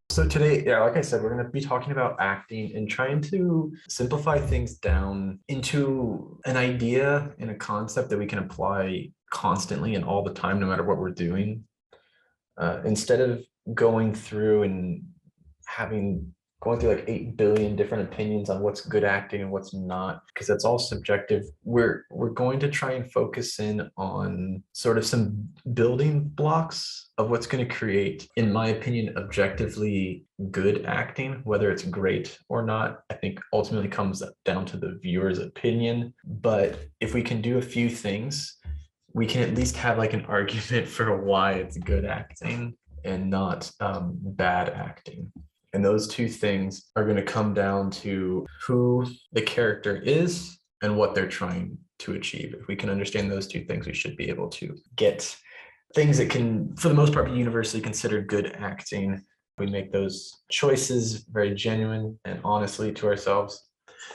So today, yeah, like I said, we're going to be talking about acting and trying to simplify things down into an idea and a concept that we can apply constantly and all the time, no matter what we're doing. Instead of going through and having going through like 8 billion different opinions on what's good acting and what's not, because that's all subjective. We're going to try and focus in on sort of some building blocks of what's going to create, in my opinion, objectively good acting. Whether it's great or not, I think ultimately comes down to the viewer's opinion. But if we can do a few things, we can at least have like an argument for why it's good acting and not bad acting. And those two things are going to come down to who the character is and what they're trying to achieve. If we can understand those two things, we should be able to get things that can, for the most part, be universally considered good acting. We make those choices very genuine and honestly to ourselves.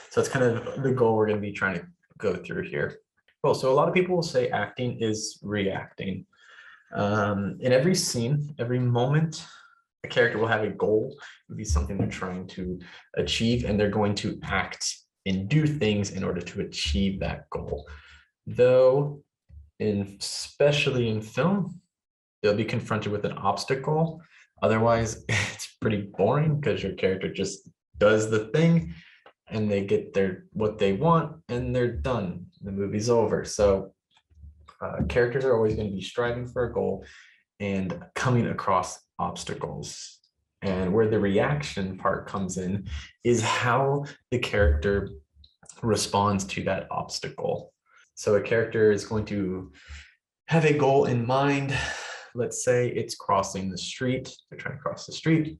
So that's kind of the goal we're going to be trying to go through here. Well, so a lot of people will say acting is reacting. In every scene, every moment, a character will have a goal. It would be something they're trying to achieve, and they're going to act and do things in order to achieve that goal. Though, especially in film, they'll be confronted with an obstacle. Otherwise, it's pretty boring because your character just does the thing and they get what they want and they're done. The movie's over. So characters are always going to be striving for a goal and coming across obstacles. And where the reaction part comes in is how the character responds to that obstacle. So a character is going to have a goal in mind. Let's say it's crossing the street. They're trying to cross the street,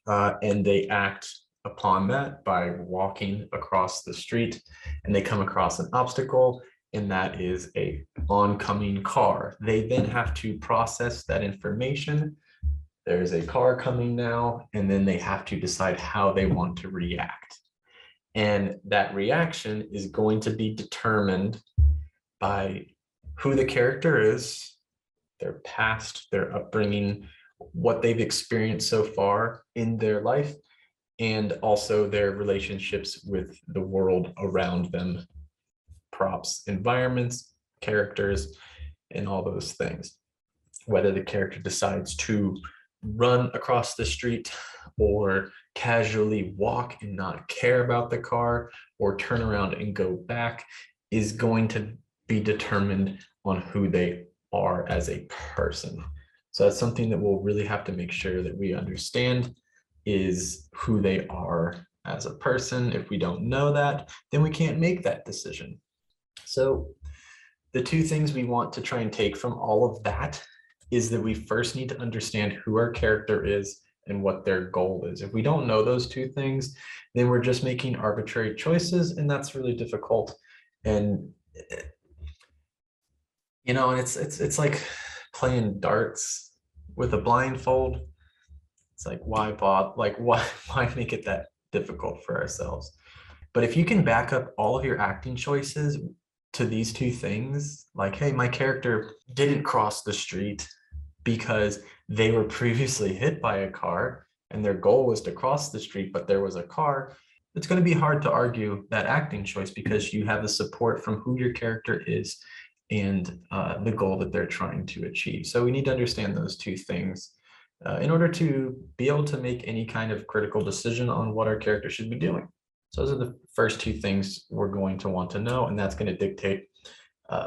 and they act upon that by walking across the street, and they come across an obstacle, and that is a oncoming car. They then have to process that information. There's a car coming now, and then they have to decide how they want to react. And that reaction is going to be determined by who the character is, their past, their upbringing, what they've experienced so far in their life, and also their relationships with the world around them, props, environments, characters, and all those things. Whether the character decides to run across the street or casually walk and not care about the car or turn around and go back is going to be determined on who they are as a person. So that's something that we'll really have to make sure that we understand, is who they are as a person. If we don't know that, then we can't make that decision. So the two things we want to try and take from all of that is that we first need to understand who our character is and what their goal is. If we don't know those two things, then we're just making arbitrary choices, and that's really difficult. And and it's like playing darts with a blindfold. It's like, why bother? Like, why make it that difficult for ourselves? But if you can back up all of your acting choices to these two things, like, hey, my character didn't cross the street because they were previously hit by a car and their goal was to cross the street, but there was a car, it's going to be hard to argue that acting choice because you have the support from who your character is and the goal that they're trying to achieve. So we need to understand those two things in order to be able to make any kind of critical decision on what our character should be doing. So those are the first two things we're going to want to know, and that's going to dictate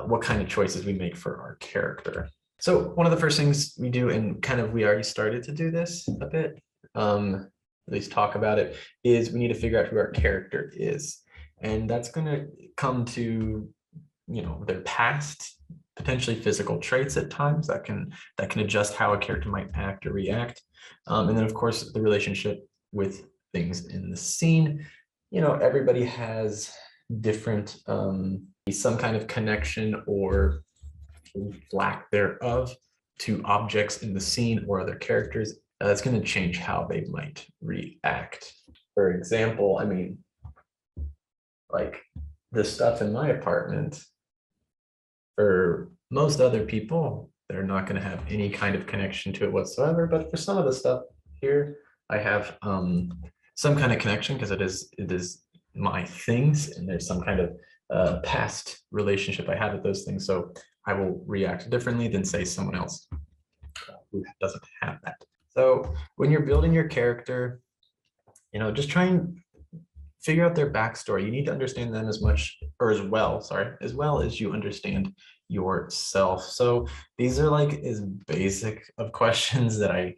what kind of choices we make for our character. So one of the first things we do, and kind of we already started to do this a bit, at least talk about it, is we need to figure out who our character is. And that's going to come to, their past, potentially physical traits at times that can adjust how a character might act or react. And then of course, the relationship with things in the scene. Everybody has different, some kind of connection or lack thereof to objects in the scene or other characters. That's going to change how they might react. For example, like the stuff in my apartment, for most other people, they're not going to have any kind of connection to it whatsoever. But for some of the stuff here, I have some kind of connection because it is my things, and there's some kind of past relationship I had with those things. So I will react differently than say someone else who doesn't have that. So when you're building your character, just try and figure out their backstory. You need to understand them as much, or as well, sorry, as well as you understand yourself. So these are like as basic of questions that I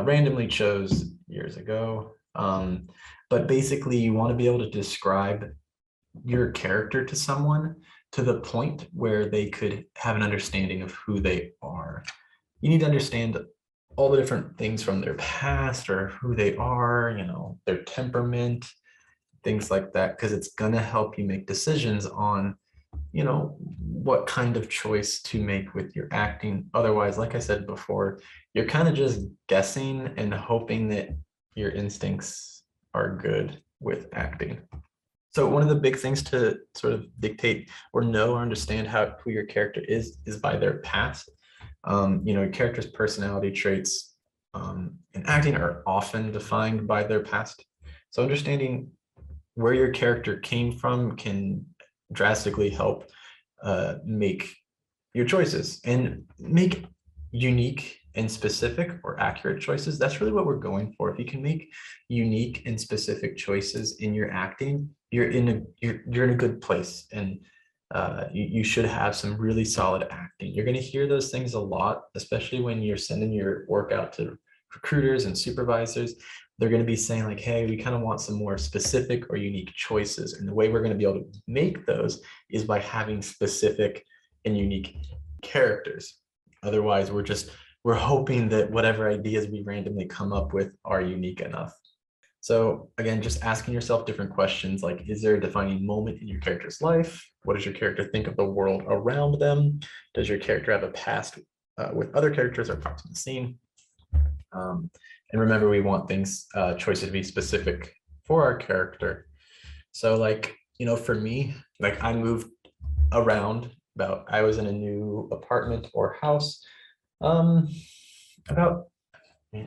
randomly chose years ago. But basically you want to be able to describe your character to someone to the point where they could have an understanding of who they are. You need to understand all the different things from their past or who they are, their temperament, things like that, because it's going to help you make decisions on, what kind of choice to make with your acting. Otherwise, like I said before, you're kind of just guessing and hoping that your instincts are good with acting. So one of the big things to sort of dictate or know or understand who your character is by their past. Your character's personality traits in acting are often defined by their past. So understanding where your character came from can drastically help make your choices and make unique and specific or accurate choices. That's really what we're going for. If you can make unique and specific choices in your acting, you're in a good place, and you should have some really solid acting. You're going to hear those things a lot, especially when you're sending your work out to recruiters and supervisors. They're going to be saying like, hey, we kind of want some more specific or unique choices. And the way we're going to be able to make those is by having specific and unique characters. Otherwise, we're hoping that whatever ideas we randomly come up with are unique enough. So again, just asking yourself different questions like, is there a defining moment in your character's life? What does your character think of the world around them? Does your character have a past with other characters or parts of the scene? And remember, we want choices to be specific for our character. So like, for me, like I moved around I was in a new apartment or house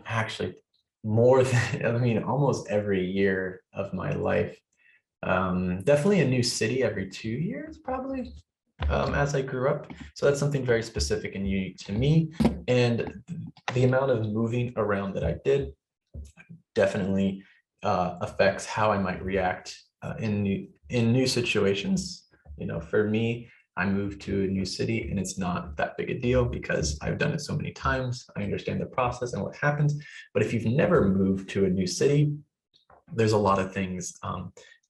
actually more than, almost every year of my life. Definitely a new city every 2 years, probably, as I grew up. So that's something very specific and unique to me. And the amount of moving around that I did definitely affects how I might react in new situations. For me, I moved to a new city and it's not that big a deal because I've done it so many times. I understand the process and what happens. But if you've never moved to a new city, there's a lot of things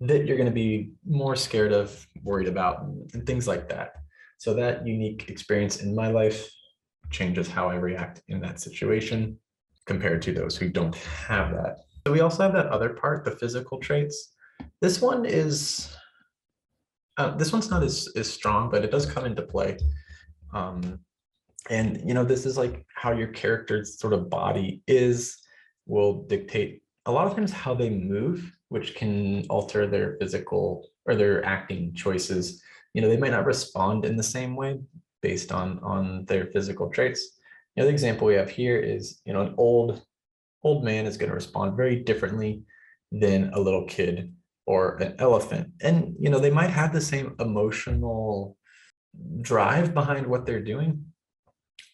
that you're going to be more scared of, worried about, and things like that. So that unique experience in my life changes how I react in that situation compared to those who don't have that. So we also have that other part, the physical traits. This one is this one's not as strong, but it does come into play. And this is like how your character's sort of body will dictate a lot of times how they move, which can alter their physical or their acting choices. They might not respond in the same way based on their physical traits. The example we have here is, an old man is going to respond very differently than a little kid or an elephant. And, they might have the same emotional drive behind what they're doing,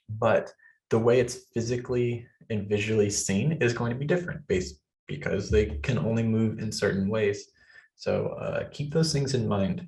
but the way it's physically and visually seen is going to be different because they can only move in certain ways. So keep those things in mind.